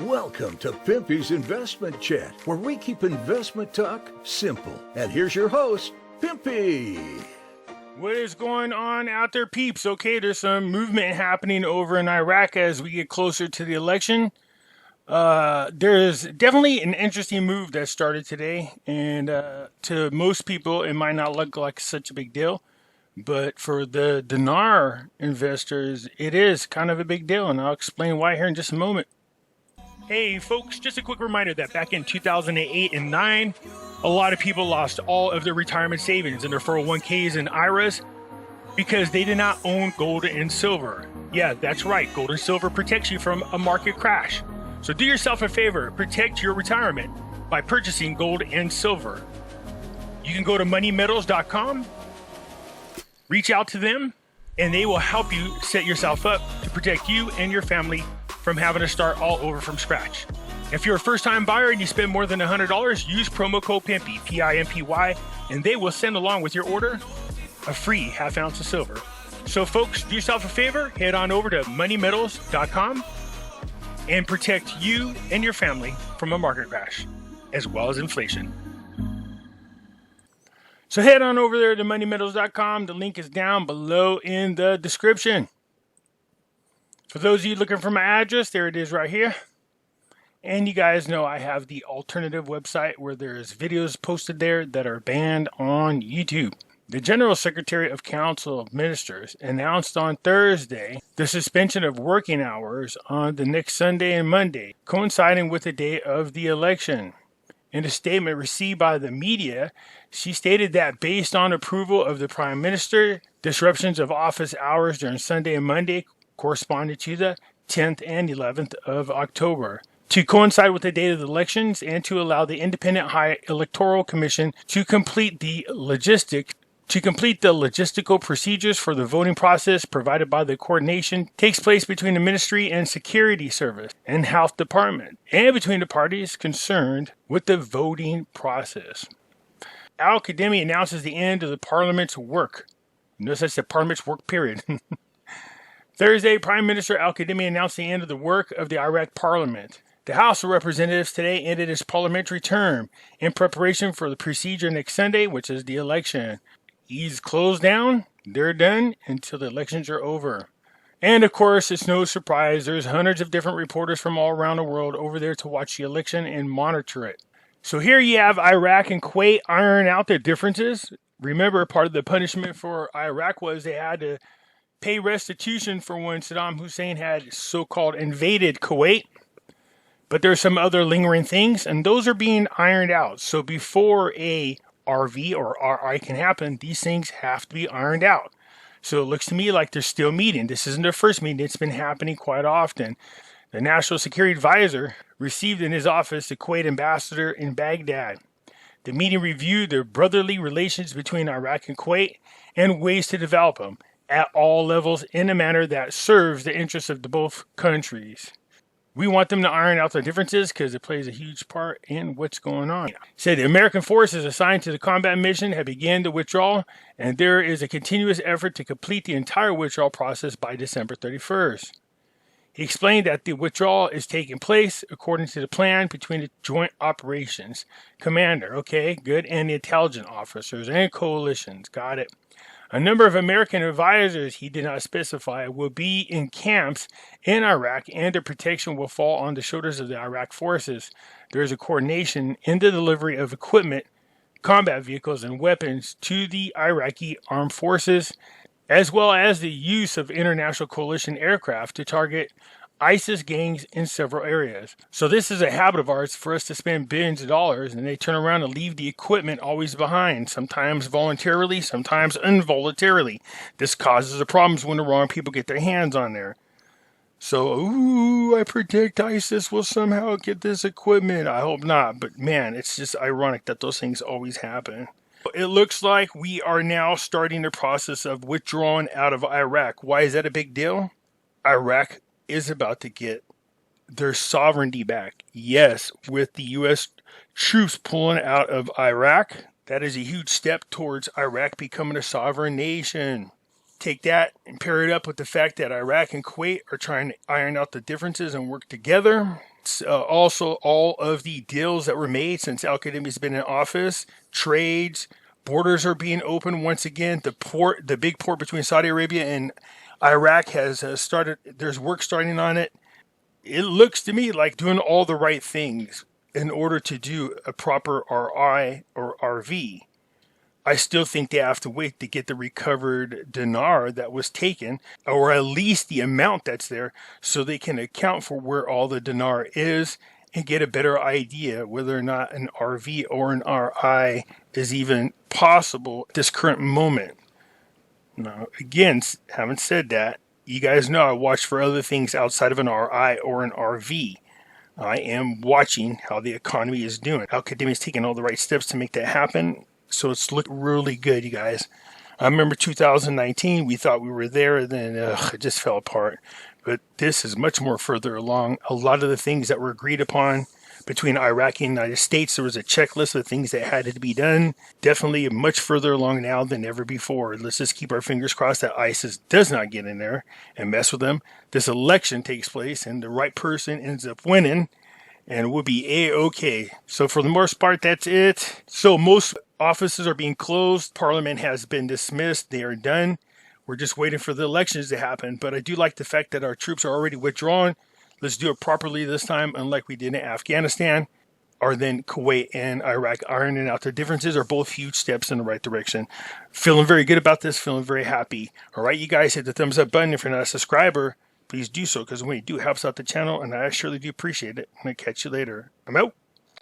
Welcome to Pimpy's Investment Chat, where we keep investment talk simple. And here's your host, Pimpy. What is going on out there, peeps? Okay, there's some movement happening over in Iraq as we get closer to the election. There's definitely an interesting move that started today, and to most people, it might not look like such a big deal. But for the dinar investors, it is kind of a big deal, and I'll explain why here in just a moment. Hey folks, just a quick reminder that back in 2008 and 9, a lot of people lost all of their retirement savings and their 401ks and IRAs because they did not own gold and silver. Yeah, that's right, gold and silver protects you from a market crash. So do yourself a favor, protect your retirement by purchasing gold and silver. You can go to moneymetals.com, reach out to them, and they will help you set yourself up to protect you and your family from having to start all over from scratch. If you're a first-time buyer and you spend more than $100, use promo code Pimpy, P-I-M-P-Y, and they will send along with your order a free half ounce of silver. So folks, do yourself a favor, head on over to moneymetals.com and protect you and your family from a market crash, as well as inflation. So head on over there to moneymetals.com. The link is down below in the description. For those of you looking for my address, there it is right here. And you guys know I have the alternative website where there's videos posted there that are banned on YouTube. The General Secretary of Council of Ministers announced on Thursday the suspension of working hours on the next Sunday and Monday, coinciding with the day of the election. In a statement received by the media, she stated that based on approval of the Prime Minister, disruptions of office hours during Sunday and Monday corresponded to the 10th and 11th of October, to coincide with the date of the elections and to allow the Independent High Electoral Commission to complete the logistical procedures for the voting process, provided by the coordination takes place between the Ministry and Security Service and Health Department, and between the parties concerned with the voting process. Al-Kadhimi announces the end of the Parliament's work. Notice I said Parliament's work period. Thursday, Prime Minister Al-Kadhimi announced the end of the work of the Iraq Parliament. The House of Representatives today ended its parliamentary term in preparation for the procedure next Sunday, which is the election. He's closed down. They're done until the elections are over. And of course, it's no surprise. There's hundreds of different reporters from all around the world over there to watch the election and monitor it. So here you have Iraq and Kuwait iron out their differences. Remember, part of the punishment for Iraq was they had to pay restitution for when Saddam Hussein had so-called invaded Kuwait. But there's some other lingering things, and those are being ironed out. So before a RV or RI can happen, these things have to be ironed out. So it looks to me like they're still meeting. This isn't their first meeting. It's been happening quite often. The National Security Advisor received in his office the Kuwait ambassador in Baghdad. The meeting reviewed the brotherly relations between Iraq and Kuwait and ways to develop them at all levels in a manner that serves the interests of both countries. We want them to iron out their differences because it plays a huge part in what's going on. Say the American forces assigned to the combat mission have begun the withdrawal, and there is a continuous effort to complete the entire withdrawal process by December 31st. He explained that the withdrawal is taking place according to the plan between the Joint Operations Commander, okay, good, and the intelligence officers and coalitions, got it. A number of American advisors, he did not specify, will be in camps in Iraq, and their protection will fall on the shoulders of the Iraq forces. There is a coordination in the delivery of equipment, combat vehicles, and weapons to the Iraqi armed forces, as well as the use of international coalition aircraft to target ISIS gangs in several areas. So this is a habit of ours for us to spend billions of dollars and they turn around and leave the equipment always behind, sometimes voluntarily, sometimes involuntarily. This causes the problems when the wrong people get their hands on there. So, I predict ISIS will somehow get this equipment. I hope not, but man, it's just ironic that those things always happen. It looks like we are now starting the process of withdrawing out of Iraq. Why is that a big deal? Iraq is about to get their sovereignty back. Yes, with the U.S. troops pulling out of Iraq, that is a huge step towards Iraq becoming a sovereign nation. Take that and pair it up with the fact that Iraq and Kuwait are trying to iron out the differences and work together. It's also all of the deals that were made since Al-Qadimi has been in office, trades, borders are being opened once again. The big port between Saudi Arabia and Iraq has started. There's work starting on it. It looks to me like doing all the right things in order to do a proper RI or RV. I still think they have to wait to get the recovered dinar that was taken, or at least the amount that's there, so they can account for where all the dinar is and get a better idea whether or not an RV or an RI is even possible at this current moment. Now, again, having said that, you guys know I watch for other things outside of an RI or an RV. I am watching how the economy is doing. Al-Qadimi is taking all the right steps to make that happen. So it's looking really good, you guys. I remember 2019, we thought we were there, and then it just fell apart. But this is much more further along. A lot of the things that were agreed upon between Iraq and the United States, there was a checklist of things that had to be done. Definitely much further along now than ever before. Let's just keep our fingers crossed that ISIS does not get in there and mess with them. This election takes place, and the right person ends up winning, and we'll be A-okay. So for the most part, that's it. So most offices are being closed. Parliament has been dismissed. They are done. We're just waiting for the elections to happen. But I do like the fact that our troops are already withdrawn. Let's do it properly this time, unlike we did in Afghanistan, or then Kuwait and Iraq. Ironing out their differences are both huge steps in the right direction. Feeling very good about this. Feeling very happy. All right, you guys, hit the thumbs up button. If you're not a subscriber, please do so, because when you do, it helps out the channel, and I surely do appreciate it. I'm going to catch you later. I'm out.